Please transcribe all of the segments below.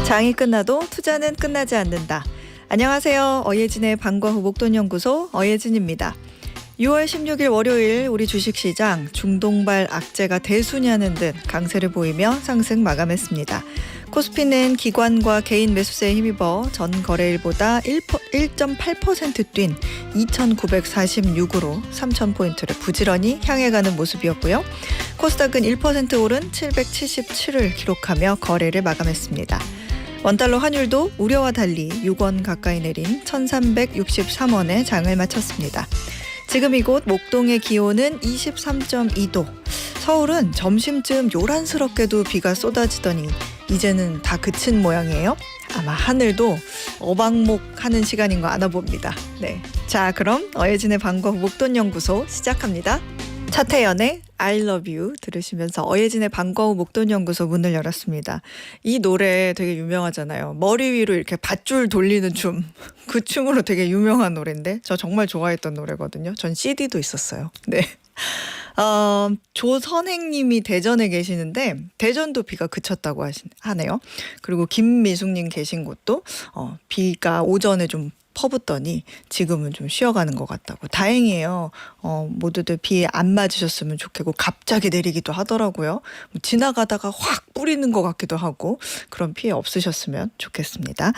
장이 끝나도 투자는 끝나지 않는다. 안녕하세요. 어예진의 방과 후 목돈연구소 어예진입니다. 6월 16일 월요일 우리 주식시장 중동발 악재가 대수냐는 듯 강세를 보이며 상승 마감했습니다. 코스피는 기관과 개인 매수세에 힘입어 전 거래일보다 1.8% 뛴 2,946으로 3,000포인트를 부지런히 향해 가는 모습이었고요. 코스닥은 1% 오른 777을 기록하며 거래를 마감했습니다. 원달러 환율도 우려와 달리 6원 가까이 내린 1,363원에 장을 마쳤습니다. 지금 이곳 목동의 기온은 23.2도. 서울은 점심쯤 요란스럽게도 비가 쏟아지더니 이제는 다 그친 모양이에요. 아마 하늘도 어방목하는 시간인 거 아나 봅니다. 네, 자 그럼 어예진의 방과 후 목돈연구소 시작합니다. 차태현의 I love you 들으시면서 어예진의 방과 후 목돈연구소 문을 열었습니다. 이 노래 되게 유명하잖아요. 머리 위로 이렇게 밧줄 돌리는 춤. 그 춤으로 되게 유명한 노래인데 저 정말 좋아했던 노래거든요. 전 CD도 있었어요. 네. 조선행님이 대전에 계시는데 대전도 비가 그쳤다고 하네요. 그리고 김미숙님 계신 곳도 비가 오전에 좀 퍼붓더니 지금은 좀 쉬어가는 것 같다고. 다행이에요. 모두들 비 안 맞으셨으면 좋겠고 갑자기 내리기도 하더라고요. 지나가다가 확 뿌리는 것 같기도 하고 그런 피해 없으셨으면 좋겠습니다.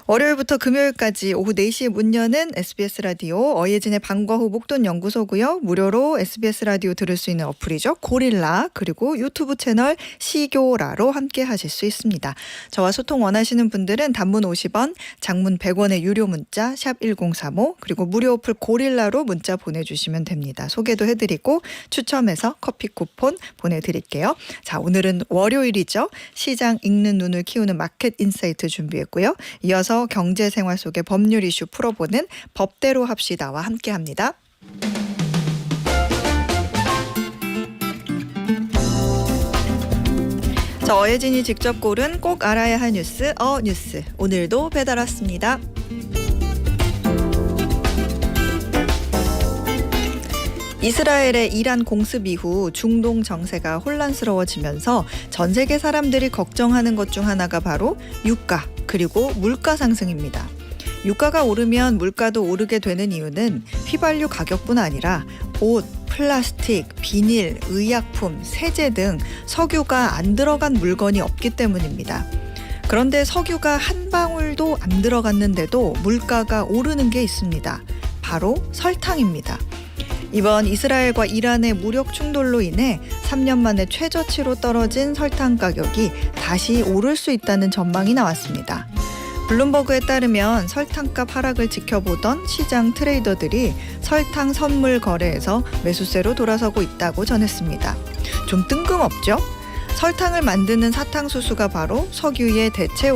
월요일부터 금요일까지 오후 4시에 문 여는 SBS 라디오 어예진의 방과 후 목돈연구소고요. 무료로 SBS 라디오 들을 수 있는 어플이죠. 고릴라 그리고 유튜브 채널 시교라로 함께 하실 수 있습니다. 저와 소통 원하시는 분들은 단문 50원, 장문 100원의 유료 문자 샵 1035 그리고 무료 어플 고릴라로 문자 보내주시면 됩니다. 소개도 해드리고 추첨해서 커피 쿠폰 보내드릴게요. 자, 오늘은 월요일이죠. 시장 읽는 눈을 키우는 마켓 인사이트 준비했고요. 이어서 경제생활 속의 법률 이슈 풀어보는 법대로 합시다와 함께합니다. 자, 어예진이 직접 고른 꼭 알아야 할 뉴스 뉴스 오늘도 배달 왔습니다. 이스라엘의 이란 공습 이후 중동 정세가 혼란스러워지면서 전 세계 사람들이 걱정하는 것 중 하나가 바로 유가 그리고 물가 상승입니다. 유가가 오르면 물가도 오르게 되는 이유는 휘발유 가격뿐 아니라 옷, 플라스틱, 비닐, 의약품, 세제 등 석유가 안 들어간 물건이 없기 때문입니다. 그런데 석유가 한 방울도 안 들어갔는데도 물가가 오르는 게 있습니다. 바로 설탕입니다. 이번 이스라엘과 이란의 무력 충돌로 인해 3년 만에 최저치로 떨어진 설탕 가격이 다시 오를 수 있다는 전망이 나왔습니다. 블룸버그에 따르면 설탕값 하락을 지켜보던 시장 트레이더들이 설탕 선물 거래에서 매수세로 돌아서고 있다고 전했습니다. 좀 뜬금없죠? 설탕을 만드는 사탕수수가 바로 석유의 대체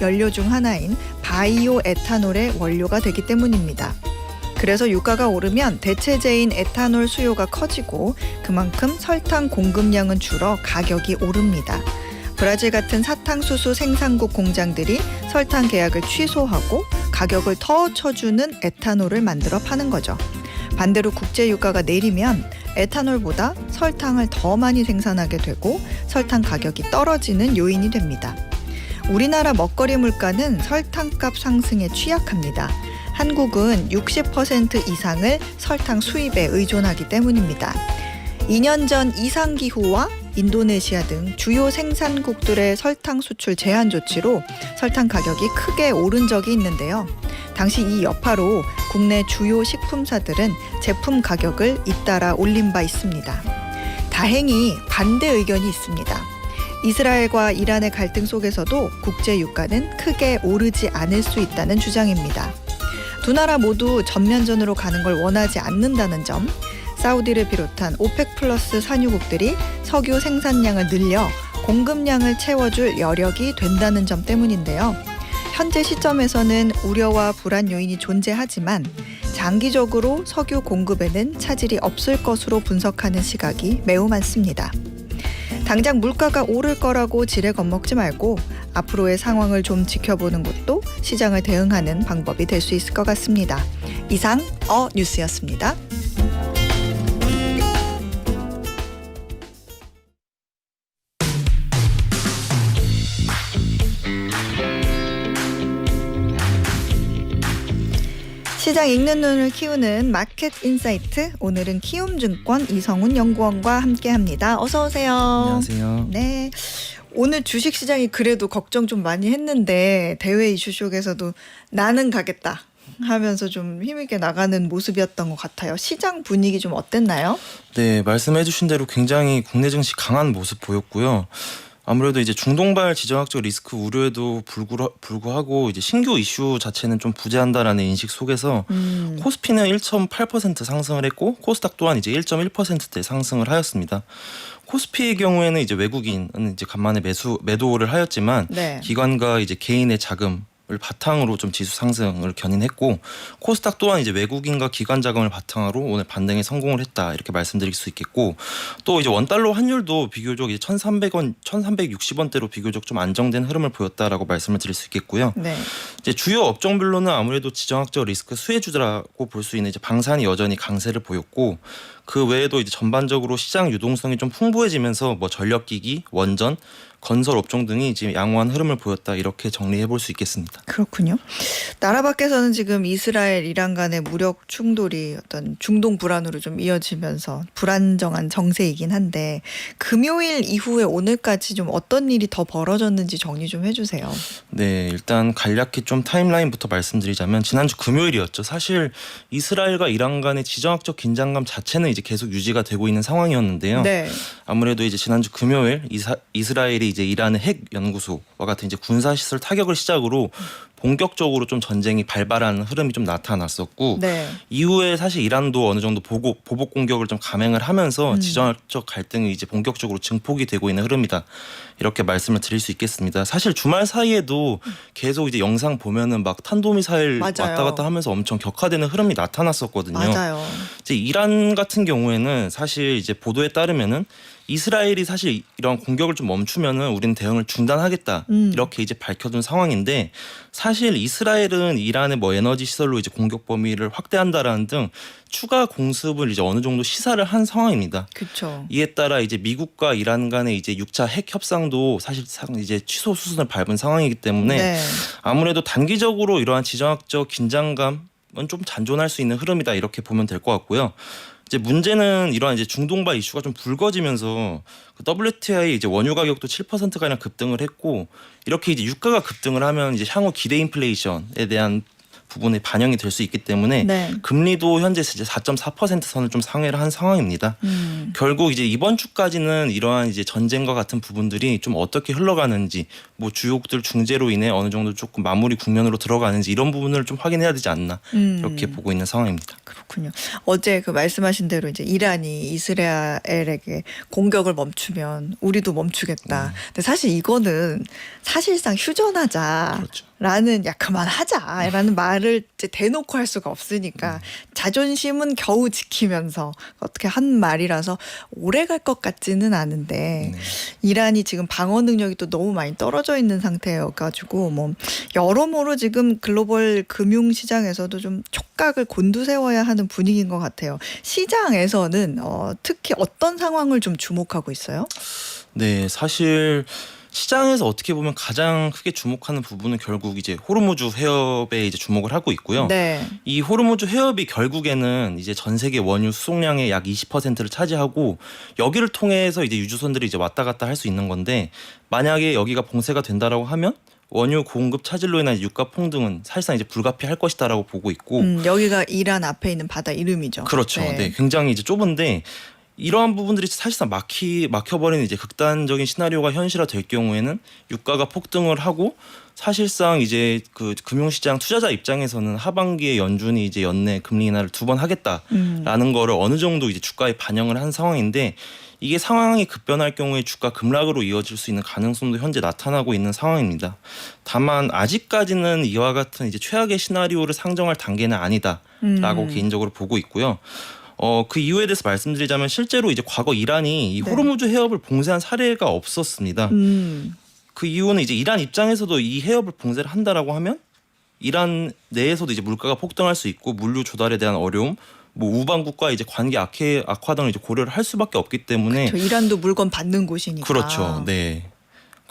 연료 중 하나인 바이오 에탄올의 원료가 되기 때문입니다. 그래서 유가가 오르면 대체제인 에탄올 수요가 커지고 그만큼 설탕 공급량은 줄어 가격이 오릅니다. 브라질 같은 사탕수수 생산국 공장들이 설탕 계약을 취소하고 가격을 더 쳐주는 에탄올을 만들어 파는 거죠. 반대로 국제 유가가 내리면 에탄올보다 설탕을 더 많이 생산하게 되고 설탕 가격이 떨어지는 요인이 됩니다. 우리나라 먹거리 물가는 설탕값 상승에 취약합니다. 한국은 60% 이상을 설탕 수입에 의존하기 때문입니다. 2년 전 이상기후와 인도네시아 등 주요 생산국들의 설탕 수출 제한 조치로 설탕 가격이 크게 오른 적이 있는데요. 당시 이 여파로 국내 주요 식품사들은 제품 가격을 잇따라 올린 바 있습니다. 다행히 반대 의견이 있습니다. 이스라엘과 이란의 갈등 속에서도 국제 유가는 크게 오르지 않을 수 있다는 주장입니다. 두 나라 모두 전면전으로 가는 걸 원하지 않는다는 점, 사우디를 비롯한 오펙 플러스 산유국들이 석유 생산량을 늘려 공급량을 채워줄 여력이 된다는 점 때문인데요. 현재 시점에서는 우려와 불안 요인이 존재하지만 장기적으로 석유 공급에는 차질이 없을 것으로 분석하는 시각이 매우 많습니다. 당장 물가가 오를 거라고 지레 겁먹지 말고 앞으로의 상황을 좀 지켜보는 것도 시장을 대응하는 방법이 될 수 있을 것 같습니다. 이상 뉴스였습니다. 시장 읽는 눈을 키우는 마켓 인사이트, 오늘은 키움증권 이성훈 연구원과 함께합니다. 어서 오세요. 안녕하세요. 네. 오늘 주식시장이 그래도 걱정 좀 많이 했는데 대외 이슈 속에서도 나는 가겠다 하면서 좀 힘있게 나가는 모습이었던 것 같아요. 시장 분위기 좀 어땠나요? 네, 말씀해 주신 대로 굉장히 국내 증시 강한 모습 보였고요. 아무래도 이제 중동발 지정학적 리스크 우려에도 불구하고 이제 신규 이슈 자체는 좀 부재한다라는 인식 속에서 코스피는 1.8% 상승을 했고 코스닥 또한 이제 1.1%대 상승을 하였습니다. 코스피의 경우에는 이제 외국인은 이제 간만에 매도를 하였지만 네. 기관과 이제 개인의 자금을 바탕으로 좀 지수 상승을 견인했고 코스닥 또한 이제 외국인과 기관 자금을 바탕으로 오늘 반등에 성공을 했다 이렇게 말씀드릴 수 있겠고 또 이제 원달러 환율도 비교적 이제 1,300원, 1,360원대로 비교적 좀 안정된 흐름을 보였다라고 말씀을 드릴 수 있겠고요. 네. 이제 주요 업종별로는 아무래도 지정학적 리스크 수혜주라고 볼 수 있는 이제 방산이 여전히 강세를 보였고 그 외에도 이제 전반적으로 시장 유동성이 좀 풍부해지면서 뭐 전력기기, 원전, 건설 업종 등이 지금 양호한 흐름을 보였다 이렇게 정리해 볼 수 있겠습니다. 그렇군요. 나라 밖에서는 지금 이스라엘, 이란 간의 무력 충돌이 어떤 중동 불안으로 좀 이어지면서 불안정한 정세이긴 한데 금요일 이후에 오늘까지 좀 어떤 일이 더 벌어졌는지 정리 좀 해주세요. 네, 일단 간략히 좀 타임라인부터 말씀드리자면 지난주 금요일이었죠. 사실 이스라엘과 이란 간의 지정학적 긴장감 자체는 이제 계속 유지가 되고 있는 상황이었는데요. 네. 아무래도 이제 지난주 금요일 이스라엘이 이제 이란의 핵 연구소와 같은 이제 군사 시설 타격을 시작으로 본격적으로 좀 전쟁이 발발하는 흐름이 좀 나타났었고 네. 이후에 사실 이란도 어느 정도 보복 공격을 좀 감행을 하면서 지정학적 갈등이 이제 본격적으로 증폭이 되고 있는 흐름이다 이렇게 말씀을 드릴 수 있겠습니다. 사실 주말 사이에도 계속 이제 영상 보면은 막 탄도미사일 맞아요. 왔다 갔다 하면서 엄청 격화되는 흐름이 나타났었거든요. 맞아요. 이제 이란 같은 경우에는 사실 이제 보도에 따르면은 이스라엘이 사실 이런 공격을 좀 멈추면은 우리는 대응을 중단하겠다 이렇게 이제 밝혀둔 상황인데 사실 이스라엘은 이란의 뭐 에너지 시설로 이제 공격 범위를 확대한다라는 등 추가 공습을 이제 어느 정도 시사를 한 상황입니다. 그렇죠. 이에 따라 이제 미국과 이란 간의 이제 6차 핵 협상도 사실상 이제 취소 수순을 밟은 상황이기 때문에 네. 아무래도 단기적으로 이러한 지정학적 긴장감은 좀 잔존할 수 있는 흐름이다 이렇게 보면 될 것 같고요. 이제 문제는 이러한 이제 중동발 이슈가 좀 불거지면서 그 WTI 이제 원유 가격도 7% 가량 급등을 했고 이렇게 이제 유가가 급등을 하면 이제 향후 기대 인플레이션에 대한 부분에 반영이 될 수 있기 때문에 네. 금리도 현재 이제 4.4% 선을 좀 상회를 한 상황입니다. 결국 이제 이번 주까지는 이러한 이제 전쟁과 같은 부분들이 좀 어떻게 흘러가는지 뭐 주요국들 중재로 인해 어느 정도 조금 마무리 국면으로 들어가는지 이런 부분을 좀 확인해야 되지 않나 이렇게 보고 있는 상황입니다. 그렇군요. 어제 그 말씀하신 대로 이제 이란이 이스라엘에게 공격을 멈추면 우리도 멈추겠다. 근데 사실 이거는 사실상 휴전하자. 그렇죠. 라는 그만하자라는 말을 이제 대놓고 할 수가 없으니까 자존심은 겨우 지키면서 어떻게 한 말이라서 오래 갈 것 같지는 않은데 이란이 지금 방어 능력이 또 너무 많이 떨어져 있는 상태여가지고 뭐 여러모로 지금 글로벌 금융 시장에서도 좀 촉각을 곤두세워야 하는 분위기인 것 같아요. 시장에서는 특히 어떤 상황을 좀 주목하고 있어요? 네, 사실 시장에서 어떻게 보면 가장 크게 주목하는 부분은 결국 이제 호르무즈 해협에 이제 주목을 하고 있고요. 네. 이 호르무즈 해협이 결국에는 이제 전 세계 원유 수송량의 약 20%를 차지하고 여기를 통해서 이제 유주선들이 이제 왔다 갔다 할 수 있는 건데 만약에 여기가 봉쇄가 된다라고 하면 원유 공급 차질로 인한 유가 폭등은 사실상 이제 불가피할 것이다라고 보고 있고 여기가 이란 앞에 있는 바다 이름이죠. 그렇죠. 네, 굉장히 이제 좁은데 이러한 부분들이 사실상 막혀버리는 이제 극단적인 시나리오가 현실화 될 경우에는 유가가 폭등을 하고 사실상 이제 그 금융시장 투자자 입장에서는 하반기에 연준이 이제 연내 금리 인하를 2번 하겠다라는 거를 어느 정도 이제 주가에 반영을 한 상황인데 이게 상황이 급변할 경우에 주가 급락으로 이어질 수 있는 가능성도 현재 나타나고 있는 상황입니다. 다만 아직까지는 이와 같은 이제 최악의 시나리오를 상정할 단계는 아니다라고 개인적으로 보고 있고요. 그 이유에 대해서 말씀드리자면 실제로 이제 과거 이란이 이 호르무즈 해협을 봉쇄한 사례가 없었습니다. 그 이유는 이제 이란 입장에서도 이 해협을 봉쇄를 한다라고 하면 이란 내에서도 이제 물가가 폭등할 수 있고 물류 조달에 대한 어려움, 뭐 우방국과 이제 관계 악화 등을 이제 고려를 할 수밖에 없기 때문에 그렇죠. 이란도 물건 받는 곳이니까. 그렇죠. 네.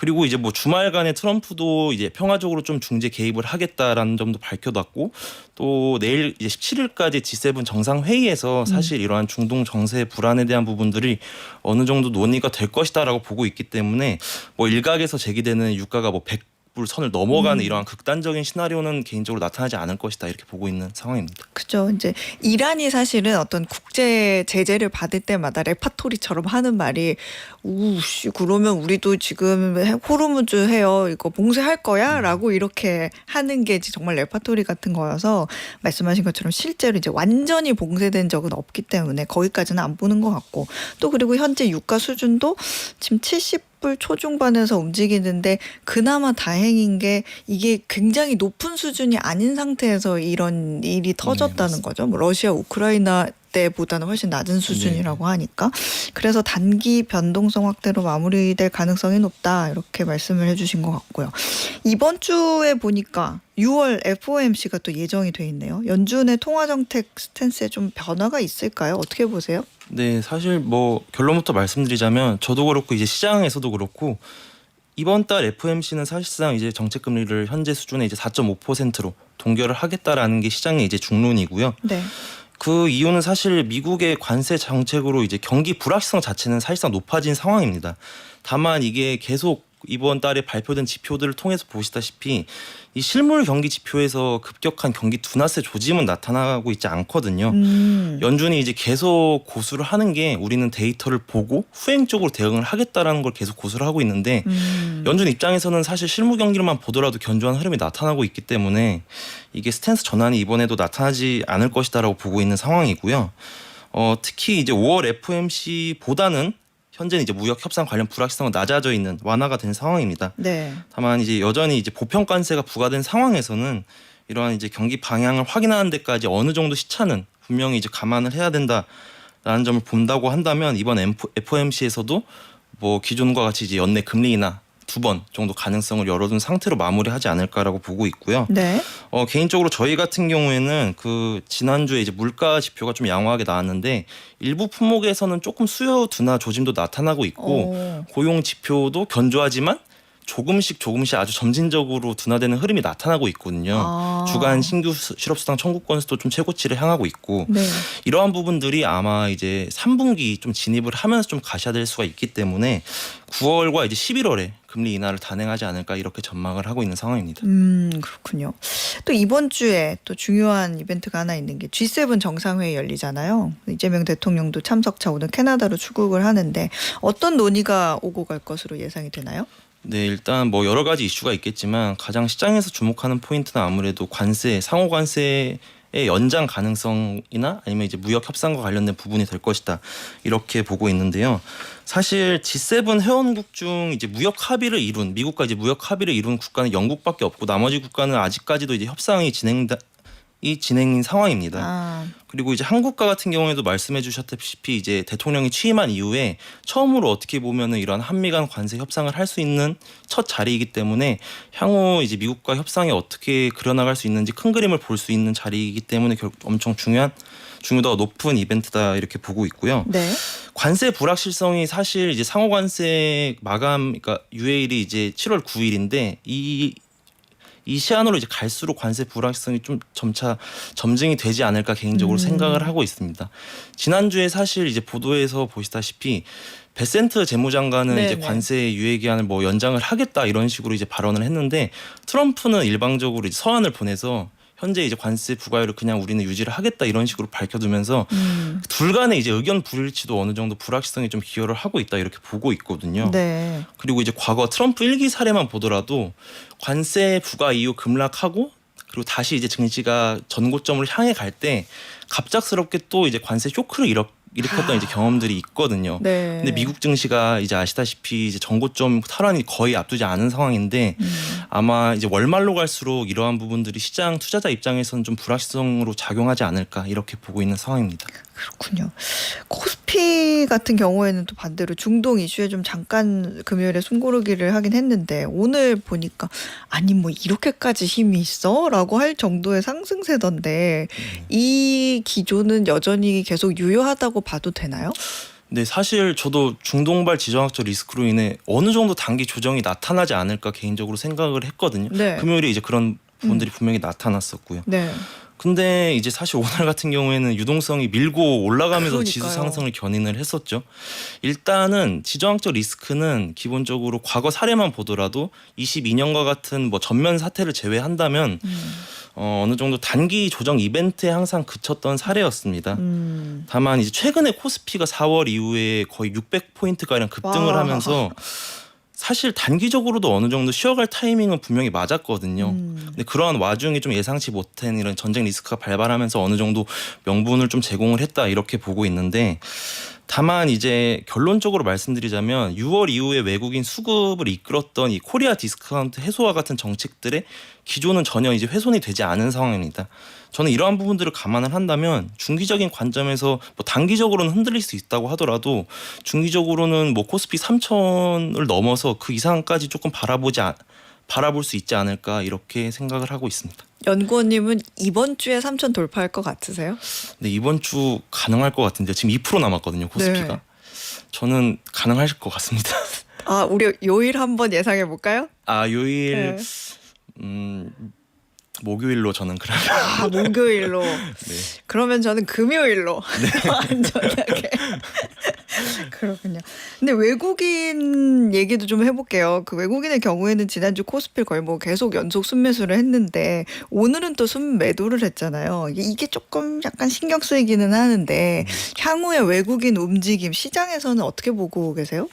그리고 이제 뭐 주말간에 트럼프도 이제 평화적으로 좀 중재 개입을 하겠다라는 점도 밝혀놨고 또 내일 이제 17일까지 G7 정상회의에서 사실 이러한 중동 정세 불안에 대한 부분들이 어느 정도 논의가 될 것이다라고 보고 있기 때문에 뭐 일각에서 제기되는 유가가 뭐 100불 선을 넘어가는 이러한 극단적인 시나리오는 개인적으로 나타나지 않을 것이다 이렇게 보고 있는 상황입니다. 그죠. 이제 이란이 사실은 어떤 국제 제재를 받을 때마다 레파토리처럼 하는 말이 우씨 그러면 우리도 지금 호르무즈 해요. 이거 봉쇄할 거야라고 이렇게 하는 게 정말 레파토리 같은 거여서 말씀하신 것처럼 실제로 이제 완전히 봉쇄된 적은 없기 때문에 거기까지는 안 보는 것 같고 또 그리고 현재 유가 수준도 지금 70불 초중반에서 움직이는데 그나마 다행인 게 이게 굉장히 높은 수준이 아닌 상태에서 이런 일이 터졌다는 거죠. 뭐 러시아, 우크라이나 때보다는 훨씬 낮은 수준이라고 하니까 그래서 단기 변동성 확대로 마무리될 가능성이 높다 이렇게 말씀을 해주신 것 같고요. 이번 주에 보니까 6월 FOMC가 또 예정이 돼 있네요. 연준의 통화 정책 스탠스에 좀 변화가 있을까요? 어떻게 보세요? 네, 사실 뭐 결론부터 말씀드리자면 저도 그렇고 이제 시장에서도 그렇고 이번 달 FOMC는 사실상 이제 정책 금리를 현재 수준의 이제 4.5%로 동결을 하겠다라는 게 시장의 이제 중론이고요. 네. 그 이유는 사실 미국의 관세 정책으로 이제 경기 불확실성 자체는 사실상 높아진 상황입니다. 다만 이게 계속 이번 달에 발표된 지표들을 통해서 보시다시피 이 실물 경기 지표에서 급격한 경기 둔화세 조짐은 나타나고 있지 않거든요. 연준이 이제 계속 고수를 하는 게 우리는 데이터를 보고 후행적으로 대응을 하겠다라는 걸 계속 고수를 하고 있는데 연준 입장에서는 사실 실무 경기를만 보더라도 견조한 흐름이 나타나고 있기 때문에 이게 스탠스 전환이 이번에도 나타나지 않을 것이다라고 보고 있는 상황이고요. 특히 이제 5월 FOMC보다는 현재는 이제 무역 협상 관련 불확실성은 낮아져 있는 완화가 된 상황입니다. 네. 다만 이제 여전히 이제 보편 관세가 부과된 상황에서는 이러한 이제 경기 방향을 확인하는 데까지 어느 정도 시차는 분명히 이제 감안을 해야 된다라는 점을 본다고 한다면 이번 FOMC에서도 뭐 기존과 같이 이제 연내 금리 인하 2번 정도 가능성을 열어둔 상태로 마무리하지 않을까라고 보고 있고요. 네. 개인적으로 저희 같은 경우에는 그 지난주에 이제 물가 지표가 좀 양호하게 나왔는데 일부 품목에서는 조금 수요 둔화 조짐도 나타나고 있고 고용 지표도 견조하지만 조금씩 아주 점진적으로 둔화되는 흐름이 나타나고 있거든요. 주간 신규 실업수당 청구 건수도 좀 최고치를 향하고 있고 네. 이러한 부분들이 아마 이제 3분기 좀 진입을 하면서 좀 가셔야될 수가 있기 때문에 9월과 이제 11월에 금리 인하를 단행하지 않을까 이렇게 전망을 하고 있는 상황입니다. 그렇군요. 또 이번 주에 또 중요한 이벤트가 하나 있는 게 G7 정상회의 열리잖아요. 이재명 대통령도 참석차 오늘 캐나다로 출국을 하는데 어떤 논의가 오고 갈 것으로 예상이 되나요? 네, 일단 뭐 여러 가지 이슈가 있겠지만 가장 시장에서 주목하는 포인트는 아무래도 관세, 상호 관세의 연장 가능성이나 아니면 이제 무역 협상과 관련된 부분이 될 것이다. 이렇게 보고 있는데요. 사실 G7 회원국 중 이제 무역 합의를 이룬 미국과 이제 무역 합의를 이룬 국가는 영국밖에 없고 나머지 국가는 아직까지도 이제 협상이 진행인 상황입니다. 그리고 이제 한국과 같은 경우에도 말씀해 주셨다시피 이제 대통령이 취임한 이후에 처음으로 어떻게 보면은 이런 한미 간 관세 협상을 할 수 있는 첫 자리이기 때문에 향후 이제 미국과 협상이 어떻게 그려나갈 수 있는지 큰 그림을 볼 수 있는 자리이기 때문에 엄청 중요도가 높은 이벤트다 이렇게 보고 있고요. 네. 관세 불확실성이 사실 이제 상호 관세 마감 그러니까 유예일이 이제 7월 9일인데 이 시한으로 이제 갈수록 관세 불확실성이 좀 점차 점증이 되지 않을까 개인적으로 생각을 하고 있습니다. 지난주에 사실 이제 보도에서 보시다시피 베센트 재무장관은 네네. 이제 관세 유예 기한을 뭐 연장을 하겠다 이런 식으로 이제 발언을 했는데 트럼프는 일방적으로 이제 서한을 보내서 현재 이제 관세 부과율을 그냥 우리는 유지를 하겠다 이런 식으로 밝혀두면서 둘 간의 이제 의견 불일치도 어느 정도 불확실성이 좀 기여를 하고 있다 이렇게 보고 있거든요. 네. 그리고 이제 과거 트럼프 1기 사례만 보더라도 관세 부과 이후 급락하고 그리고 다시 이제 증시가 전고점을 향해 갈 때 갑작스럽게 또 이제 관세 쇼크를 일으켰던 이제 경험들이 있거든요. 네. 근데 미국 증시가 이제 아시다시피 이제 전고점 탈환이 거의 앞두지 않은 상황인데 아마 이제 월말로 갈수록 이러한 부분들이 시장 투자자 입장에서는 좀 불확실성으로 작용하지 않을까 이렇게 보고 있는 상황입니다. 그렇군요. 코스피 같은 경우에는 또 반대로 중동 이슈에 좀 잠깐 금요일에 숨고르기를 하긴 했는데 오늘 보니까 아니 뭐 이렇게까지 힘이 있어? 라고 할 정도의 상승세던데 이 기조는 여전히 계속 유효하다고 봐도 되나요? 네, 사실 저도 중동발 지정학적 리스크로 인해 어느 정도 단기 조정이 나타나지 않을까 개인적으로 생각을 했거든요. 네. 금요일에 이제 그런 부분들이 분명히 나타났었고요. 네. 근데 이제 사실 오늘 같은 경우에는 유동성이 밀고 올라가면서 그러니까요. 지수 상승을 견인을 했었죠. 일단은 지정학적 리스크는 기본적으로 과거 사례만 보더라도 22년과 같은 뭐 전면 사태를 제외한다면 어느 정도 단기 조정 이벤트에 항상 그쳤던 사례였습니다. 다만 이제 최근에 코스피가 4월 이후에 거의 600포인트 가량 급등을 와. 하면서 사실 단기적으로도 어느 정도 쉬어갈 타이밍은 분명히 맞았거든요. 근데 그러한 와중에 좀 예상치 못한 이런 전쟁 리스크가 발발하면서 어느 정도 명분을 좀 제공을 했다 이렇게 보고 있는데, 다만 이제 결론적으로 말씀드리자면 6월 이후에 외국인 수급을 이끌었던 이 코리아 디스카운트 해소와 같은 정책들의 기조는 전혀 이제 훼손이 되지 않은 상황입니다. 저는 이러한 부분들을 감안을 한다면 중기적인 관점에서 뭐 단기적으로는 흔들릴 수 있다고 하더라도 중기적으로는 뭐 코스피 3,000을 넘어서 그 이상까지 조금 바라볼 수 있지 않을까 이렇게 생각을 하고 있습니다. 연구원님은 이번 주에 3천 돌파할 것 같으세요? 네, 이번 주 가능할 것 같은데 지금 2% 남았거든요, 코스피가. 네. 저는 가능할 것 같습니다. 아, 우리 요일 한번 예상해 볼까요? 아, 요일 네. 목요일로 저는 그러면 아, 목요일로. 네. 그러면 저는 금요일로 안전하게. 그렇군요. 근데 외국인 얘기도 좀 해볼게요. 그 외국인의 경우에는 지난주 코스피 거의 뭐 계속 연속 순매수를 했는데 오늘은 또 순매도를 했잖아요. 이게 조금 약간 신경 쓰이기는 하는데 향후에 외국인 움직임 시장에서는 어떻게 보고 계세요?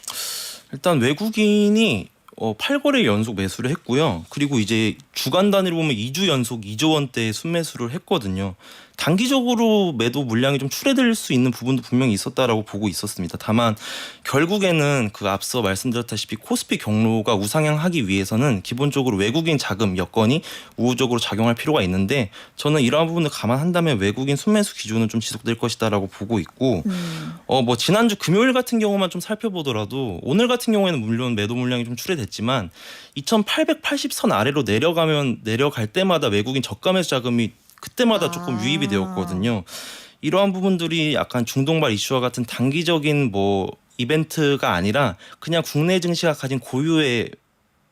일단 외국인이 8거래 연속 매수를 했고요. 그리고 이제 주간 단위로 보면 2주 연속 2조 원대의 순매수를 했거든요. 단기적으로 매도 물량이 좀 출회될 수 있는 부분도 분명히 있었다라고 보고 있었습니다. 다만 결국에는 그 앞서 말씀드렸다시피 코스피 경로가 우상향하기 위해서는 기본적으로 외국인 자금 여건이 우호적으로 작용할 필요가 있는데, 저는 이러한 부분을 감안한다면 외국인 순매수 기조는 좀 지속될 것이다라고 보고 있고, 뭐 지난주 금요일 같은 경우만 좀 살펴보더라도 오늘 같은 경우에는 물론 매도 물량이 좀 출회됐지만 2,880선 아래로 내려갈 때마다 외국인 저가 매수 자금이 그때마다 조금 유입이 되었거든요. 이러한 부분들이 약간 중동발 이슈와 같은 단기적인 뭐 이벤트가 아니라 그냥 국내 증시가 가진 고유의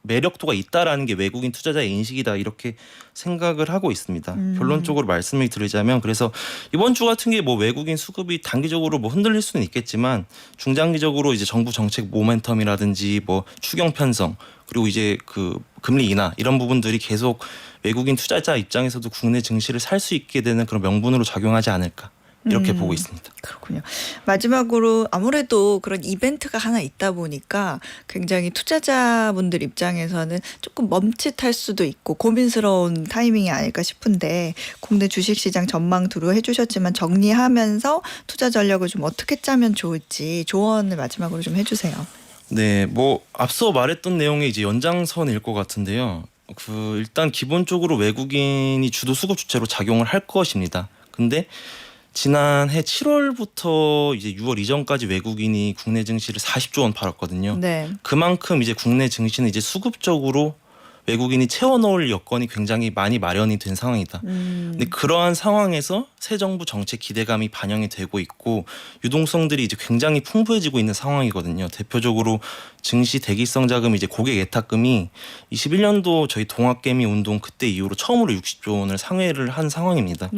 매력도가 있다라는 게 외국인 투자자의 인식이다 이렇게 생각을 하고 있습니다. 결론적으로 말씀을 드리자면 그래서 이번 주 같은 게 뭐 외국인 수급이 단기적으로 뭐 흔들릴 수는 있겠지만 중장기적으로 이제 정부 정책 모멘텀이라든지 뭐 추경 편성 그리고 이제 그 금리 인하 이런 부분들이 계속 외국인 투자자 입장에서도 국내 증시를 살 수 있게 되는 그런 명분으로 작용하지 않을까 이렇게 보고 있습니다. 그렇군요. 마지막으로 아무래도 그런 이벤트가 하나 있다 보니까 굉장히 투자자분들 입장에서는 조금 멈칫할 수도 있고 고민스러운 타이밍이 아닐까 싶은데 국내 주식시장 전망 두루 해주셨지만 정리하면서 투자 전략을 좀 어떻게 짜면 좋을지 조언을 마지막으로 좀 해주세요. 네, 뭐 앞서 말했던 내용의 이제 연장선일 것 같은데요. 일단 기본적으로 외국인이 주도 수급 주체로 작용을 할 것입니다. 근데 지난해 7월부터 이제 6월 이전까지 외국인이 국내 증시를 40조 원 팔았거든요. 네. 그만큼 이제 국내 증시는 이제 수급적으로 외국인이 채워넣을 여건이 굉장히 많이 마련이 된 상황이다. 근데 그러한 상황에서 새 정부 정책 기대감이 반영이 되고 있고 유동성들이 이제 굉장히 풍부해지고 있는 상황이거든요. 대표적으로 증시 대기성 자금 이제 고객 예탁금이 21년도 저희 동학개미 운동 그때 이후로 처음으로 60조 원을 상회를 한 상황입니다.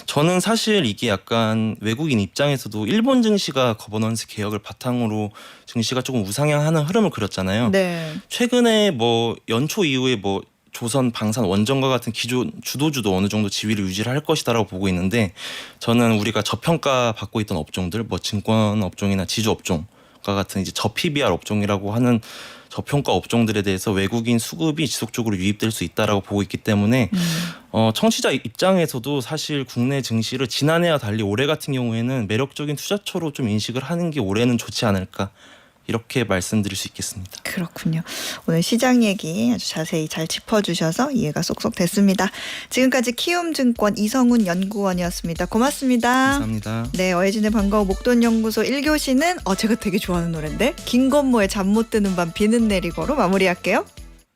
저는 사실 이게 약간 외국인 입장에서도 일본 증시가 거버넌스 개혁을 바탕으로 증시가 조금 우상향하는 흐름을 그렸잖아요. 네. 최근에 뭐 연초 이후에 뭐 조선, 방산, 원전과 같은 기존 주도주도 어느 정도 지위를 유지를 할 것이다라고 보고 있는데, 저는 우리가 저평가 받고 있던 업종들, 뭐 증권 업종이나 지주 업종과 같은 이제 저PBR 업종이라고 하는 저평가 업종들에 대해서 외국인 수급이 지속적으로 유입될 수 있다라고 보고 있기 때문에 청취자 입장에서도 사실 국내 증시를 지난해와 달리 올해 같은 경우에는 매력적인 투자처로 좀 인식을 하는 게 올해는 좋지 않을까. 이렇게 말씀드릴 수 있겠습니다. 그렇군요. 오늘 시장 얘기 아주 자세히 잘 짚어주셔서 이해가 쏙쏙 됐습니다. 지금까지 키움증권 이성훈 연구원이었습니다. 고맙습니다. 감사합니다. 네, 어혜진의 반가워 목돈연구소 1교시는 제가 되게 좋아하는 노래인데 김건모의 잠 못 드는 밤 비는 내리고로 마무리할게요.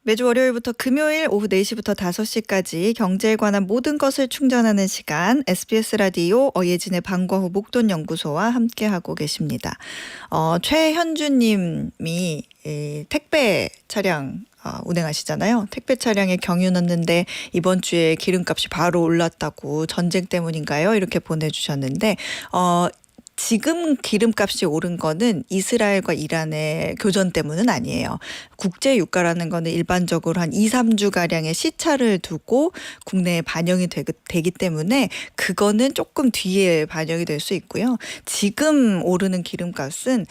매주 월요일부터 금요일 오후 4시부터 5시까지 경제에 관한 모든 것을 충전하는 시간 SBS 라디오 어예진의 방과후 목돈연구소와 함께하고 계십니다. 최현주님이 택배 차량 운행하시잖아요. 택배 차량에 경유 넣는데 이번 주에 기름값이 바로 올랐다고 전쟁 때문인가요? 이렇게 보내주셨는데 지금 기름값이 오른 거는 이스라엘과 이란의 교전 때문은 아니에요. 국제 유가라는 거는 일반적으로 한 2, 3주가량의 시차를 두고 국내에 반영이 되기 때문에 그거는 조금 뒤에 반영이 될 수 있고요. 지금 오르는 기름값은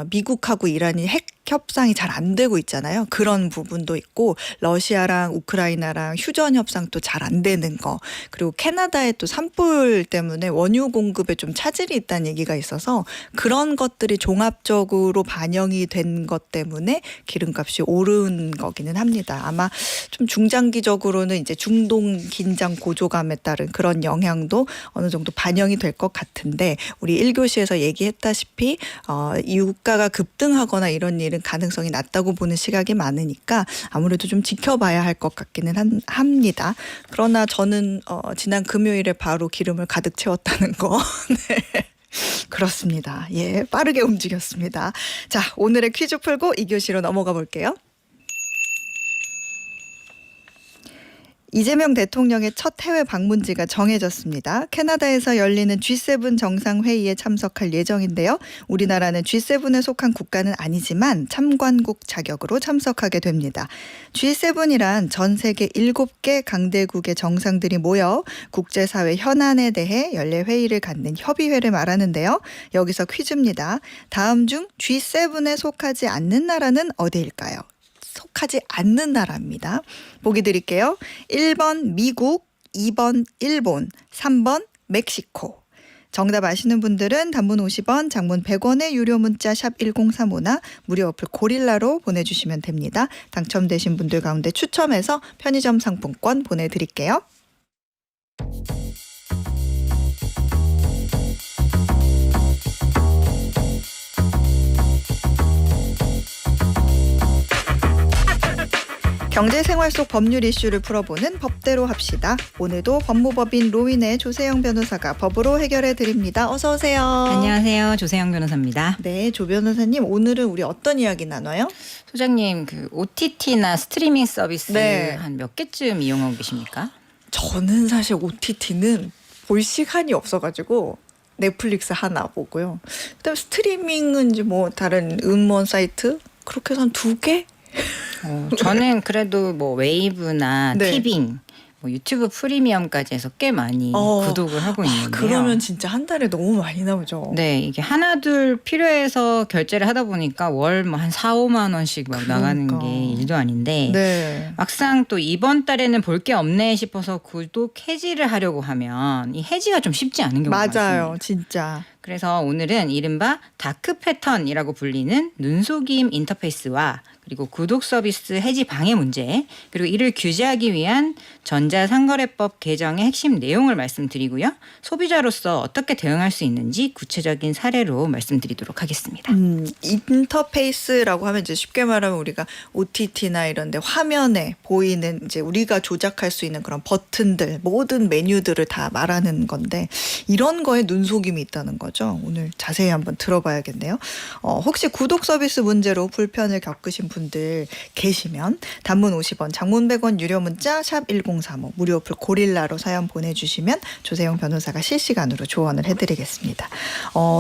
미국하고 이란이 핵 협상이 잘 안 되고 있잖아요. 그런 부분도 있고 러시아랑 우크라이나랑 휴전 협상도 잘 안 되는 거, 그리고 캐나다의 또 산불 때문에 원유 공급에 좀 차질이 있다는 얘기가 있어서 그런 것들이 종합적으로 반영이 된 것 때문에 기름값이 오른 거기는 합니다. 아마 좀 중장기적으로는 이제 중동 긴장 고조감에 따른 그런 영향도 어느 정도 반영이 될 것 같은데, 우리 1교시에서 얘기했다시피 유가가 급등하거나 이런 일은 가능성이 낮다고 보는 시각이 많으니까 아무래도 좀 지켜봐야 할 것 같기는 합니다. 그러나 저는 지난 금요일에 바로 기름을 가득 채웠다는 거. 네. 그렇습니다. 예, 빠르게 움직였습니다. 자, 오늘의 퀴즈 풀고 2교시로 넘어가 볼게요. 이재명 대통령의 첫 해외 방문지가 정해졌습니다. 캐나다에서 열리는 G7 정상회의에 참석할 예정인데요. 우리나라는 G7에 속한 국가는 아니지만 참관국 자격으로 참석하게 됩니다. G7이란 전 세계 7개 강대국의 정상들이 모여 국제사회 현안에 대해 연례 회의를 갖는 협의회를 말하는데요. 여기서 퀴즈입니다. 다음 중 G7에 속하지 않는 나라는 어디일까요? 속하지 않는 나라입니다. 보기 드릴게요. 1번 미국, 2번 일본, 3번 멕시코. 정답 아시는 분들은 단문 50원, 장문 100원의 유료 문자 샵 1035나 무료 어플 고릴라로 보내주시면 됩니다. 당첨되신 분들 가운데 추첨해서 편의점 상품권 보내드릴게요. 경제생활 속 법률 이슈를 풀어보는 법대로 합시다. 오늘도 법무법인 로윈의 조세영 변호사가 법으로 해결해 드립니다. 어서 오세요. 안녕하세요. 조세영 변호사입니다. 네, 조 변호사님, 오늘은 우리 어떤 이야기 나눠요? 소장님, 그 OTT나 스트리밍 서비스 네. 한 몇 개쯤 이용하고 계십니까? 저는 사실 OTT는 볼 시간이 없어가지고 넷플릭스 하나 보고요. 그다음에 스트리밍은 이제 뭐 다른 음원 사이트 그렇게 해서 한 2개? 저는 그래도 뭐 웨이브나 네. 티빙, 뭐 유튜브 프리미엄까지 해서 꽤 많이 구독을 하고 있는데요. 그러면 진짜 한 달에 너무 많이 나오죠. 네, 이게 하나둘 필요해서 결제를 하다 보니까 월 뭐 한 4, 5만 원씩 막 나가는 게 일도 아닌데 네. 막상 또 이번 달에는 볼 게 없네 싶어서 구독 해지를 하려고 하면 이 해지가 좀 쉽지 않은 경우가 맞아요, 많습니다. 진짜. 그래서 오늘은 이른바 다크 패턴이라고 불리는 눈속임 인터페이스와 그리고 구독 서비스 해지 방해 문제, 그리고 이를 규제하기 위한 전자상거래법 개정의 핵심 내용을 말씀드리고요. 소비자로서 어떻게 대응할 수 있는지 구체적인 사례로 말씀드리도록 하겠습니다. 인터페이스라고 하면 이제 쉽게 말하면 우리가 OTT나 이런 데 화면에 보이는 이제 우리가 조작할 수 있는 그런 버튼들, 모든 메뉴들을 다 말하는 건데, 이런 거에 눈속임이 있다는 거죠. 오늘 자세히 한번 들어봐야겠네요. 혹시 구독 서비스 문제로 불편을 겪으신 분들 계시면 단문 50원, 장문 100원 유료 문자 샵 1035 무료 어플 고릴라로 사연 보내주시면 조세영 변호사가 실시간으로 조언을 해드리겠습니다.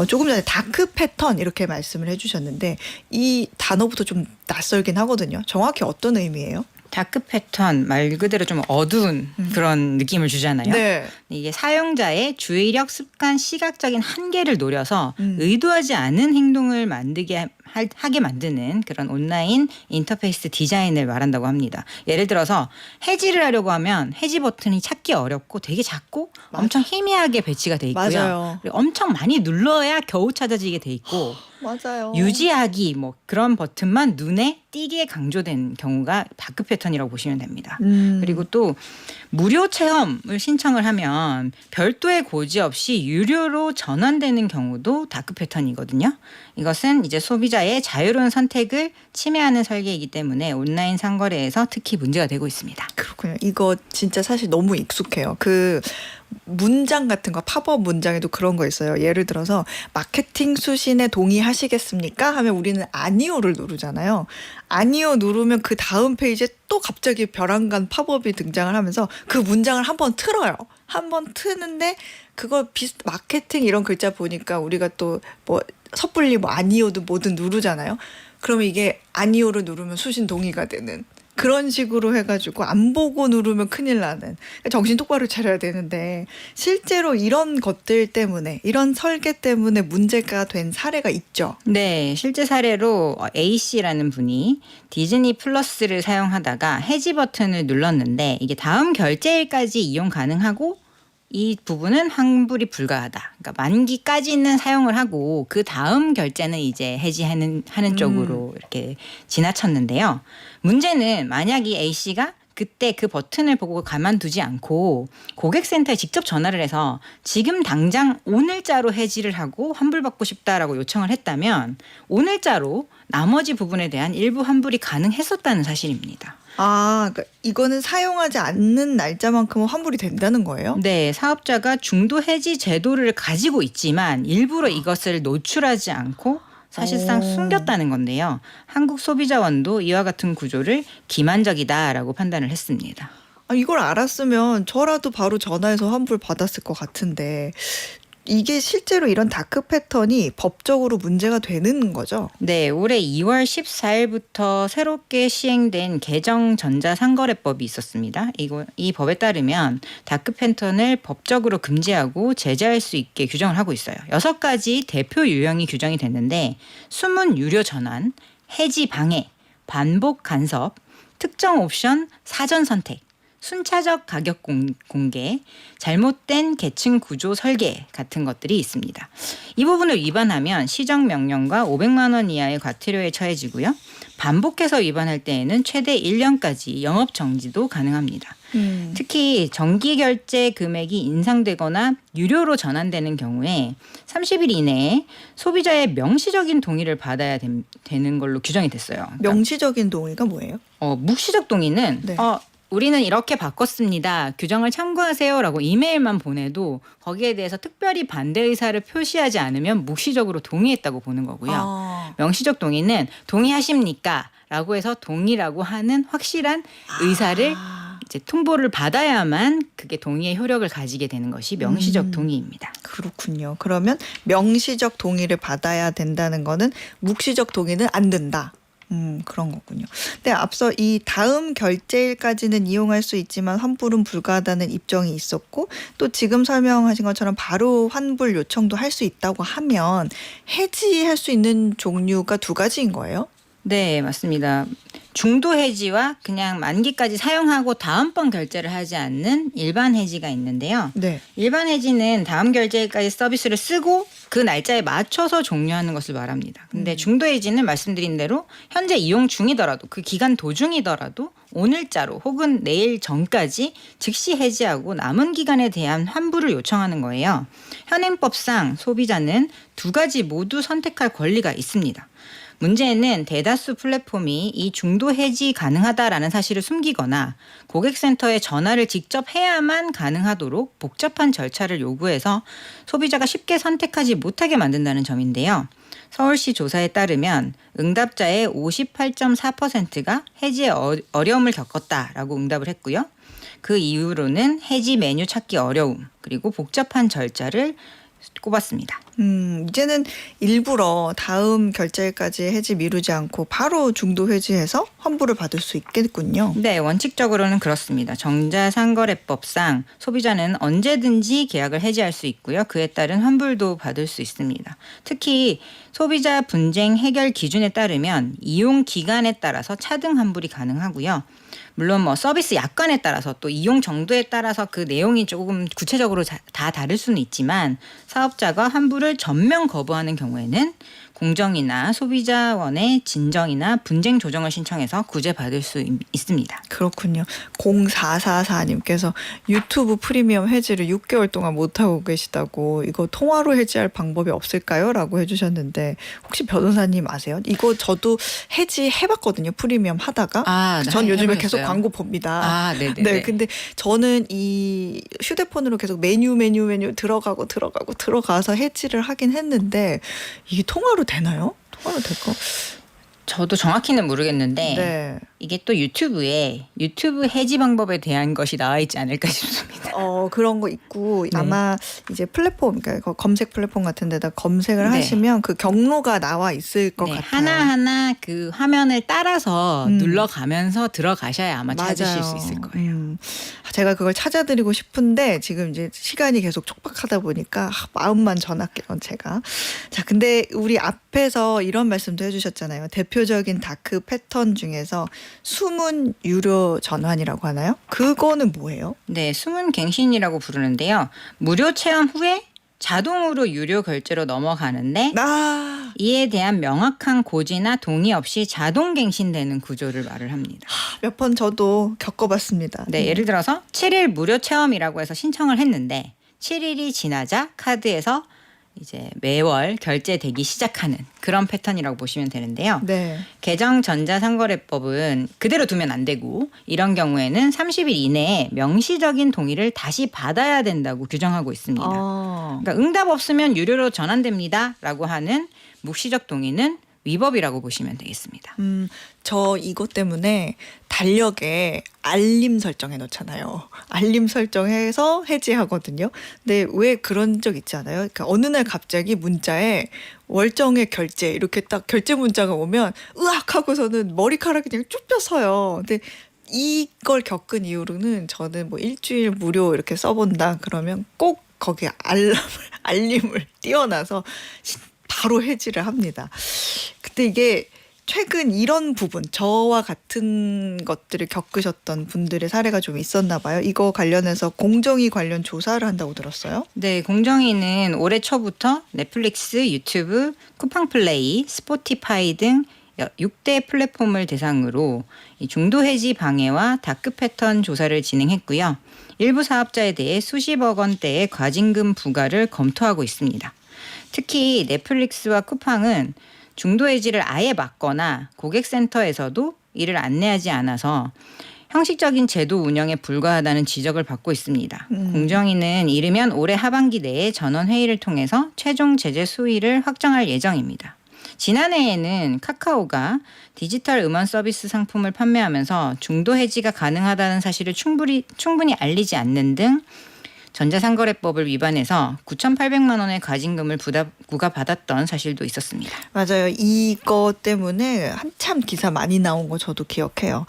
조금 전에 다크 패턴 이렇게 말씀을 해주셨는데 이 단어부터 좀 낯설긴 하거든요. 정확히 어떤 의미예요? 다크 패턴 말 그대로 좀 어두운 그런 느낌을 주잖아요. 네. 이게 사용자의 주의력, 습관, 시각적인 한계를 노려서 의도하지 않은 행동을 하게 만드는 그런 온라인 인터페이스 디자인을 말한다고 합니다. 예를 들어서 해지를 하려고 하면 해지 버튼이 찾기 어렵고 되게 작고 엄청 희미하게 배치가 돼 있고요. 맞아요. 그리고 엄청 많이 눌러야 겨우 찾아지게 돼 있고 맞아요. 유지하기 뭐 그런 버튼만 눈에 띄게 강조된 경우가 다크 패턴이라고 보시면 됩니다. 그리고 또 무료 체험을 신청을 하면 별도의 고지 없이 유료로 전환되는 경우도 다크 패턴이거든요. 이것은 이제 소비자의 자유로운 선택을 침해하는 설계이기 때문에 온라인 상거래에서 특히 문제가 되고 있습니다. 그렇군요. 이거 진짜 사실 너무 익숙해요. 그 문장 같은 거 팝업 문장에도 그런 거 있어요. 예를 들어서 마케팅 수신에 동의하시겠습니까? 하면 우리는 아니오를 누르잖아요. 아니오 누르면 그 다음 페이지에 또 갑자기 벼랑간 팝업이 등장을 하면서 그 문장을 한번 틀어요. 한번 트는데 그거 마케팅 이런 글자 보니까 우리가 또 뭐 섣불리 뭐 아니오도 뭐든 누르잖아요. 그러면 이게 아니오를 누르면 수신 동의가 되는 그런 식으로 해가지고 안 보고 누르면 큰일 나는 정신 똑바로 차려야 되는데 실제로 이런 것들 때문에 이런 설계 때문에 문제가 된 사례가 있죠. 네, 실제 사례로 A씨라는 분이 디즈니 플러스를 사용하다가 해지 버튼을 눌렀는데 이게 다음 결제일까지 이용 가능하고 이 부분은 환불이 불가하다. 그러니까 만기까지는 사용을 하고 그 다음 결제는 이제 해지하는 쪽으로 이렇게 지나쳤는데요. 문제는 만약 이 A씨가 그때 그 버튼을 보고 가만두지 않고 고객센터에 직접 전화를 해서 지금 당장 오늘자로 해지를 하고 환불받고 싶다라고 요청을 했다면 오늘자로 나머지 부분에 대한 일부 환불이 가능했었다는 사실입니다. 아, 그러니까 이거는 사용하지 않는 날짜만큼은 환불이 된다는 거예요? 네, 사업자가 중도 해지 제도를 가지고 있지만 일부러 이것을 노출하지 않고 사실상 숨겼다는 건데요. 한국소비자원도 이와 같은 구조를 기만적이다라고 판단을 했습니다. 아, 이걸 알았으면 저라도 바로 전화해서 환불 받았을 것 같은데 이게 실제로 이런 다크 패턴이 법적으로 문제가 되는 거죠? 네, 올해 2월 14일부터 새롭게 시행된 개정 전자상거래법이 있었습니다. 이 법에 따르면 다크 패턴을 법적으로 금지하고 제재할 수 있게 규정을 하고 있어요. 6가지 대표 유형이 규정이 됐는데 숨은 유료 전환, 해지 방해, 반복 간섭, 특정 옵션 사전 선택, 순차적 가격 공개, 잘못된 계층 구조 설계 같은 것들이 있습니다. 이 부분을 위반하면 시정명령과 500만 원 이하의 과태료에 처해지고요. 반복해서 위반할 때에는 최대 1년까지 영업 정지도 가능합니다. 특히 정기 결제 금액이 인상되거나 유료로 전환되는 경우에 30일 이내에 소비자의 명시적인 동의를 받아야 되는 걸로 규정이 됐어요. 그러니까 명시적인 동의가 뭐예요? 묵시적 동의는 네. 우리는 이렇게 바꿨습니다. 규정을 참고하세요라고 이메일만 보내도 거기에 대해서 특별히 반대 의사를 표시하지 않으면 묵시적으로 동의했다고 보는 거고요. 명시적 동의는 동의하십니까? 라고 해서 동의라고 하는 확실한 의사를 이제 통보를 받아야만 그게 동의의 효력을 가지게 되는 것이 명시적 동의입니다. 그렇군요. 그러면 명시적 동의를 받아야 된다는 거는 묵시적 동의는 안 된다. 그런 거군요. 근데 앞서 이 다음 결제일까지는 이용할 수 있지만 환불은 불가하다는 입장이 있었고 또 지금 설명하신 것처럼 바로 환불 요청도 할 수 있다고 하면 해지할 수 있는 종류가 2가지인 거예요? 네, 맞습니다. 중도 해지와 그냥 만기까지 사용하고 다음번 결제를 하지 않는 일반 해지가 있는데요. 네. 일반 해지는 다음 결제일까지 서비스를 쓰고 그 날짜에 맞춰서 종료하는 것을 말합니다. 근데 중도 해지는 말씀드린 대로 현재 이용 중이더라도 그 기간 도중이더라도 오늘자로 혹은 내일 전까지 즉시 해지하고 남은 기간에 대한 환불을 요청하는 거예요. 현행법상 소비자는 2가지 모두 선택할 권리가 있습니다. 문제는 대다수 플랫폼이 이 중도 해지 가능하다라는 사실을 숨기거나 고객센터에 전화를 직접 해야만 가능하도록 복잡한 절차를 요구해서 소비자가 쉽게 선택하지 못하게 만든다는 점인데요. 서울시 조사에 따르면 응답자의 58.4%가 해지에 어려움을 겪었다라고 응답을 했고요. 그 이유로는 해지 메뉴 찾기 어려움 그리고 복잡한 절차를 꼽았습니다. 이제는 일부러 다음 결제일까지 해지 미루지 않고 바로 중도 해지해서 환불을 받을 수 있겠군요. 네, 원칙적으로는 그렇습니다. 전자상거래법상 소비자는 언제든지 계약을 해지할 수 있고요. 그에 따른 환불도 받을 수 있습니다. 특히 소비자 분쟁 해결 기준에 따르면 이용 기간에 따라서 차등 환불이 가능하고요. 물론 뭐 서비스 약관에 따라서 또 이용 정도에 따라서 그 내용이 조금 구체적으로 다 다를 수는 있지만 사업자가 환불을 전면 거부하는 경우에는 공정이나 소비자원의 진정이나 분쟁 조정을 신청해서 구제받을 수 있습니다. 그렇군요. 0444님께서 유튜브 프리미엄 해지를 6개월 동안 못하고 계시다고 이거 통화로 해지할 방법이 없을까요? 라고 해주셨는데 혹시 변호사님 아세요? 이거 저도 해지해봤거든요. 프리미엄 하다가. 전 요즘에 계속 광고 봅니다. 네네네. 네, 근데 저는 이 휴대폰으로 계속 메뉴 들어가서 해지를 하긴 했는데 이게 통화로 되나요? 통화로 될까? 저도 정확히는 모르겠는데 네. 이게 또 유튜브에 유튜브 해지 방법에 대한 것이 나와 있지 않을까 싶습니다. 그런 거 있고 네. 아마 이제 플랫폼 그러니까 검색 플랫폼 같은 데다 검색을 네. 하시면 그 경로가 나와 있을 것 같아요. 하나하나 그 화면을 따라서 음. 눌러가면서 들어가셔야 아마 찾으실 수 있을 거예요. 제가 그걸 찾아드리고 싶은데 지금 이제 시간이 계속 촉박하다 보니까 마음만 전할게요, 제가. 자, 근데 우리 앞에서 이런 말씀도 해주셨잖아요. 대표적인 다크 패턴 중에서 숨은 유료 전환이라고 하나요? 그거는 뭐예요? 네, 숨은 갱신이라고 부르는데요. 무료 체험 후에 자동으로 유료 결제로 넘어가는데 이에 대한 명확한 고지나 동의 없이 자동 갱신되는 구조를 말을 합니다. 몇 번 저도 겪어봤습니다. 네, 예를 들어서 7일 무료 체험이라고 해서 신청을 했는데 7일이 지나자 카드에서 이제 매월 결제되기 시작하는 그런 패턴이라고 보시면 되는데요. 네. 개정 전자상거래법은 그대로 두면 안 되고 이런 경우에는 30일 이내에 명시적인 동의를 다시 받아야 된다고 규정하고 있습니다. 그러니까 응답 없으면 유료로 전환됩니다라고 하는 묵시적 동의는 위법이라고 보시면 되겠습니다. 저 이것 때문에 달력에 알림 설정해 놓잖아요. 알림 설정해서 해지하거든요. 근데 왜 그런 적 있지 않아요? 그러니까 어느 날 갑자기 문자에 월정액 결제 이렇게 딱 결제 문자가 오면 으악 하고서는 머리카락이 그냥 쭉 펴서요. 근데 이걸 겪은 이후로는 저는 뭐 일주일 무료 이렇게 써본다 그러면 꼭 거기에 알림을 띄워놔서 바로 해지를 합니다. 근데 이게 최근 이런 부분 저와 같은 것들을 겪으셨던 분들의 사례가 좀 있었나 봐요. 이거 관련해서 공정위 관련 조사를 한다고 들었어요. 네, 공정위는 올해 초부터 넷플릭스, 유튜브, 쿠팡플레이, 스포티파이 등 6대 플랫폼을 대상으로 이 중도 해지 방해와 다크 패턴 조사를 진행했고요. 일부 사업자에 대해 수십억 원대의 과징금 부과를 검토하고 있습니다. 특히 넷플릭스와 쿠팡은 중도 해지를 아예 막거나 고객센터에서도 이를 안내하지 않아서 형식적인 제도 운영에 불과하다는 지적을 받고 있습니다. 공정위는 이르면 올해 하반기 내에 전원 회의를 통해서 최종 제재 수위를 확정할 예정입니다. 지난해에는 카카오가 디지털 음원 서비스 상품을 판매하면서 중도 해지가 가능하다는 사실을 충분히 알리지 않는 등 전자상거래법을 위반해서 9,800만 원의 과징금을 부과받았던 사실도 있었습니다. 맞아요. 이거 때문에 한참 기사 많이 나온 거 저도 기억해요.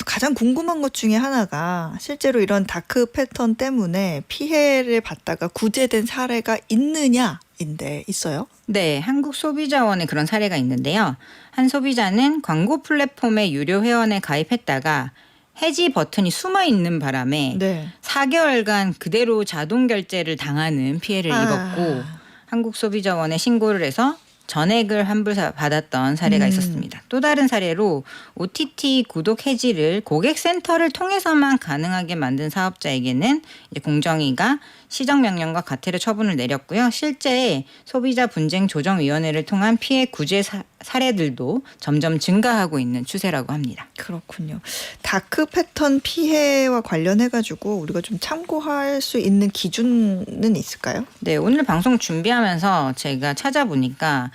가장 궁금한 것 중에 하나가 실제로 이런 다크 패턴 때문에 피해를 받다가 구제된 사례가 있느냐인데 있어요? 네, 한국소비자원에 그런 사례가 있는데요. 한 소비자는 광고 플랫폼의 유료 회원에 가입했다가 해지 버튼이 숨어 있는 바람에 4개월간 그대로 자동 결제를 당하는 피해를 입었고 한국소비자원에 신고를 해서 전액을 환불받았던 사례가 있었습니다. 또 다른 사례로 OTT 구독 해지를 고객센터를 통해서만 가능하게 만든 사업자에게는 이제 공정위가 시정명령과 과태료 처분을 내렸고요. 실제 소비자 분쟁 조정위원회를 통한 피해 구제 사례들도 점점 증가하고 있는 추세라고 합니다. 그렇군요. 다크 패턴 피해와 관련해가지고 우리가 좀 참고할 수 있는 기준은 있을까요? 네, 오늘 방송 준비하면서 제가 찾아보니까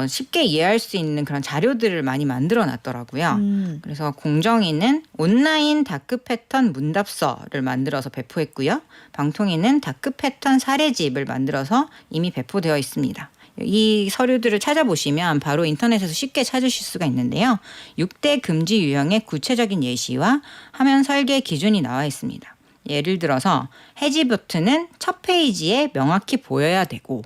쉽게 이해할 수 있는 그런 자료들을 많이 만들어 놨더라고요. 그래서 공정위는 온라인 다크 패턴 문답서를 만들어서 배포했고요. 방통위는 다크 패턴 사례집을 만들어서 이미 배포되어 있습니다. 이 서류들을 찾아보시면 바로 인터넷에서 쉽게 찾으실 수가 있는데요. 6대 금지 유형의 구체적인 예시와 화면 설계 기준이 나와 있습니다. 예를 들어서 해지 버튼은 첫 페이지에 명확히 보여야 되고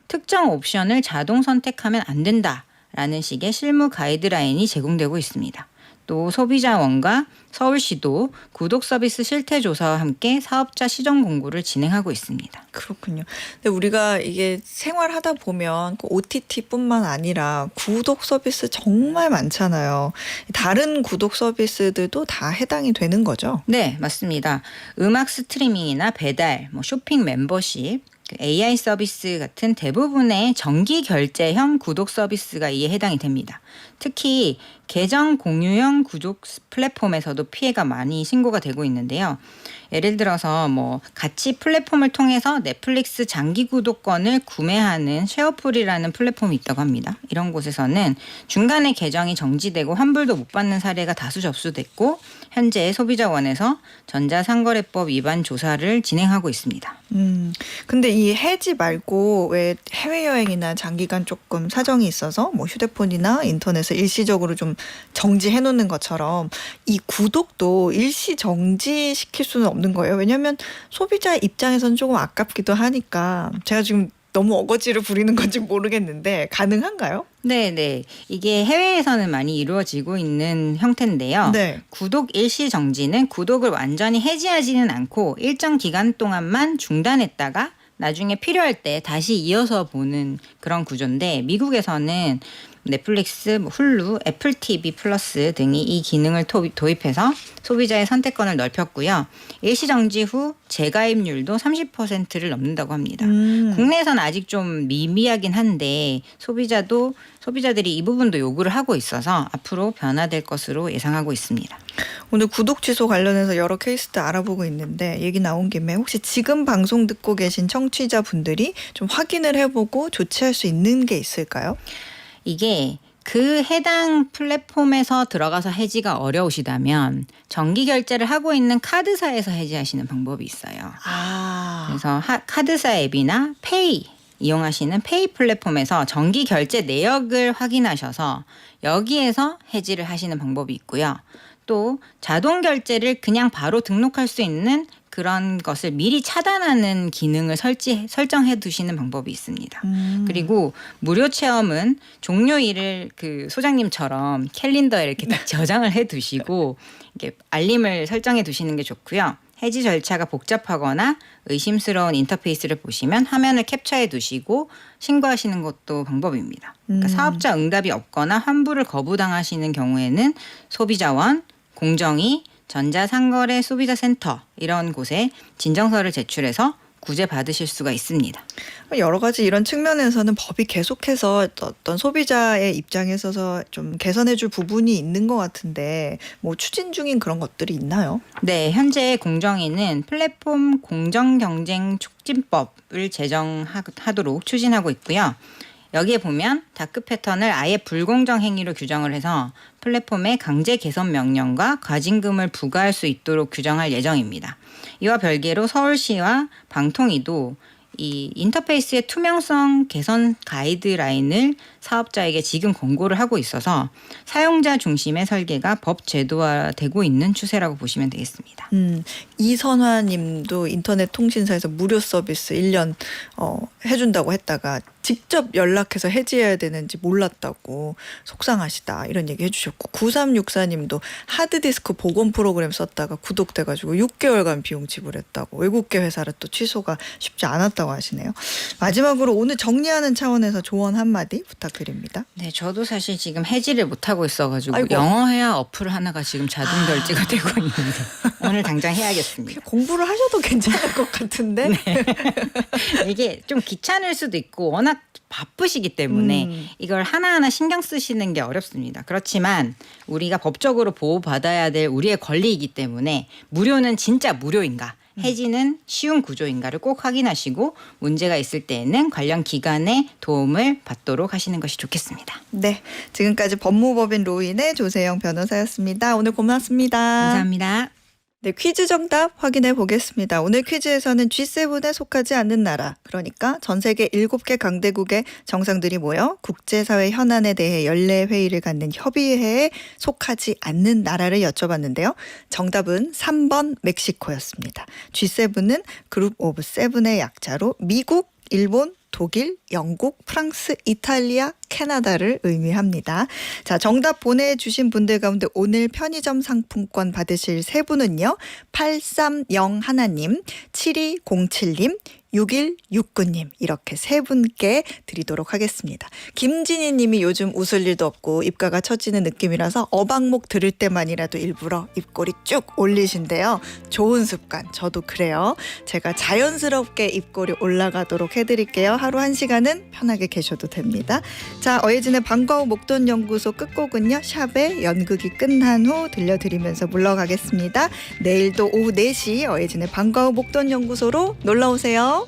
특정 옵션을 자동 선택하면 안 된다라는 식의 실무 가이드라인이 제공되고 있습니다. 또 소비자원과 서울시도 구독 서비스 실태 조사와 함께 사업자 시정 공고를 진행하고 있습니다. 그렇군요. 근데 우리가 이게 생활하다 보면 그 OTT뿐만 아니라 구독 서비스 정말 많잖아요. 다른 구독 서비스들도 다 해당이 되는 거죠? 네, 맞습니다. 음악 스트리밍이나 배달, 쇼핑 멤버십, AI 서비스 같은 대부분의 정기 결제형 구독 서비스가 이에 해당이 됩니다. 특히 계정 공유형 구독 플랫폼에서도 피해가 많이 신고가 되고 있는데요. 예를 들어서 같이 플랫폼을 통해서 넷플릭스 장기 구독권을 구매하는 쉐어풀이라는 플랫폼이 있다고 합니다. 이런 곳에서는 중간에 계정이 정지되고 환불도 못 받는 사례가 다수 접수됐고 현재 소비자원에서 전자상거래법 위반 조사를 진행하고 있습니다. 근데 이 해지 말고 왜 해외여행이나 장기간 조금 사정이 있어서 휴대폰이나 인터넷을 일시적으로 좀 정지해 놓는 것처럼 이 구독도 일시 정지시킬 수는 없는 거예요. 왜냐하면 소비자 입장에서는 조금 아깝기도 하니까 제가 지금 너무 어거지를 부리는 건지 모르겠는데 가능한가요? 네. 이게 해외에서는 많이 이루어지고 있는 형태인데요. 네. 구독 일시 정지는 구독을 완전히 해지하지는 않고 일정 기간 동안만 중단했다가 나중에 필요할 때 다시 이어서 보는 그런 구조인데 미국에서는 넷플릭스, 훌루, 애플 TV 플러스 등이 이 기능을 도입해서 소비자의 선택권을 넓혔고요. 일시정지 후 재가입률도 30%를 넘는다고 합니다. 국내에서는 아직 좀 미미하긴 한데 소비자들이 이 부분도 요구를 하고 있어서 앞으로 변화될 것으로 예상하고 있습니다. 오늘 구독 취소 관련해서 여러 케이스들 알아보고 있는데 얘기 나온 김에 혹시 지금 방송 듣고 계신 청취자분들이 좀 확인을 해보고 조치할 수 있는 게 있을까요? 이게 그 해당 플랫폼에서 들어가서 해지가 어려우시다면 정기 결제를 하고 있는 카드사에서 해지하시는 방법이 있어요. 그래서 카드사 앱이나 페이 이용하시는 페이 플랫폼에서 정기 결제 내역을 확인하셔서 여기에서 해지를 하시는 방법이 있고요. 또 자동 결제를 그냥 바로 등록할 수 있는 그런 것을 미리 차단하는 기능을 설정해 두시는 방법이 있습니다. 그리고 무료 체험은 종료일을 그 소장님처럼 캘린더에 이렇게 딱 저장을 해 두시고 이렇게 알림을 설정해 두시는 게 좋고요. 해지 절차가 복잡하거나 의심스러운 인터페이스를 보시면 화면을 캡처해 두시고 신고하시는 것도 방법입니다. 그러니까 사업자 응답이 없거나 환불을 거부당하시는 경우에는 소비자원, 공정위, 전자상거래 소비자센터 이런 곳에 진정서를 제출해서 구제 받으실 수가 있습니다. 여러 가지 이런 측면에서는 법이 계속해서 어떤 소비자의 입장에 있어서 좀 개선해 줄 부분이 있는 것 같은데 추진 중인 그런 것들이 있나요? 네, 현재 공정위는 플랫폼 공정경쟁 촉진법을 제정하도록 추진하고 있고요. 여기에 보면 다크 패턴을 아예 불공정 행위로 규정을 해서 플랫폼에 강제 개선 명령과 과징금을 부과할 수 있도록 규정할 예정입니다. 이와 별개로 서울시와 방통위도 이 인터페이스의 투명성 개선 가이드라인을 사업자에게 지금 권고를 하고 있어서 사용자 중심의 설계가 법 제도화되고 있는 추세라고 보시면 되겠습니다. 이선화 님도 인터넷 통신사에서 무료 서비스 1년 해준다고 했다가 직접 연락해서 해지해야 되는지 몰랐다고 속상하시다 이런 얘기 해주셨고 9364님도 하드디스크 복원 프로그램 썼다가 구독돼가지고 6개월간 비용 지불했다고 외국계 회사를 또 취소가 쉽지 않았다고 하시네요. 마지막으로 오늘 정리하는 차원에서 조언 한마디 부탁드립니다. 네, 저도 사실 지금 해지를 못하고 있어가지고 아이고. 영어 회화 어플 하나가 지금 자동 결제가 되고 있는데 오늘 당장 해야겠습니다. 공부를 하셔도 괜찮을 것 같은데. 네. 이게 좀 귀찮을 수도 있고 워낙 바쁘시기 때문에 이걸 하나하나 신경 쓰시는 게 어렵습니다. 그렇지만 우리가 법적으로 보호받아야 될 우리의 권리이기 때문에 무료는 진짜 무료인가 해지는 쉬운 구조인가를 꼭 확인하시고 문제가 있을 때에는 관련 기관의 도움을 받도록 하시는 것이 좋겠습니다. 네, 지금까지 법무법인 로인의 조세영 변호사였습니다. 오늘 고맙습니다. 감사합니다. 네, 퀴즈 정답 확인해 보겠습니다. 오늘 퀴즈에서는 G7에 속하지 않는 나라, 그러니까 전 세계 7개 강대국의 정상들이 모여 국제사회 현안에 대해 연례 회의를 갖는 협의회에 속하지 않는 나라를 여쭤봤는데요. 정답은 3번 멕시코였습니다. G7은 그룹 오브 세븐의 약자로 미국, 일본, 독일, 영국, 프랑스, 이탈리아, 캐나다를 의미합니다. 자, 정답 보내주신 분들 가운데 오늘 편의점 상품권 받으실 세 분은요. 8301님, 7207님, 6169님 이렇게 세 분께 드리도록 하겠습니다. 김진희 님이 요즘 웃을 일도 없고 입가가 처지는 느낌이라서 어방목 들을 때만이라도 일부러 입꼬리 쭉 올리신대요. 좋은 습관. 저도 그래요. 제가 자연스럽게 입꼬리 올라가도록 해드릴게요. 하루 1시간은 편하게 계셔도 됩니다. 자, 어예진의 방과후 목돈 연구소 끝곡은요. 샵의 연극이 끝난 후 들려드리면서 물러가겠습니다. 내일도 오후 4시 어예진의 방과후 목돈 연구소로 놀러오세요.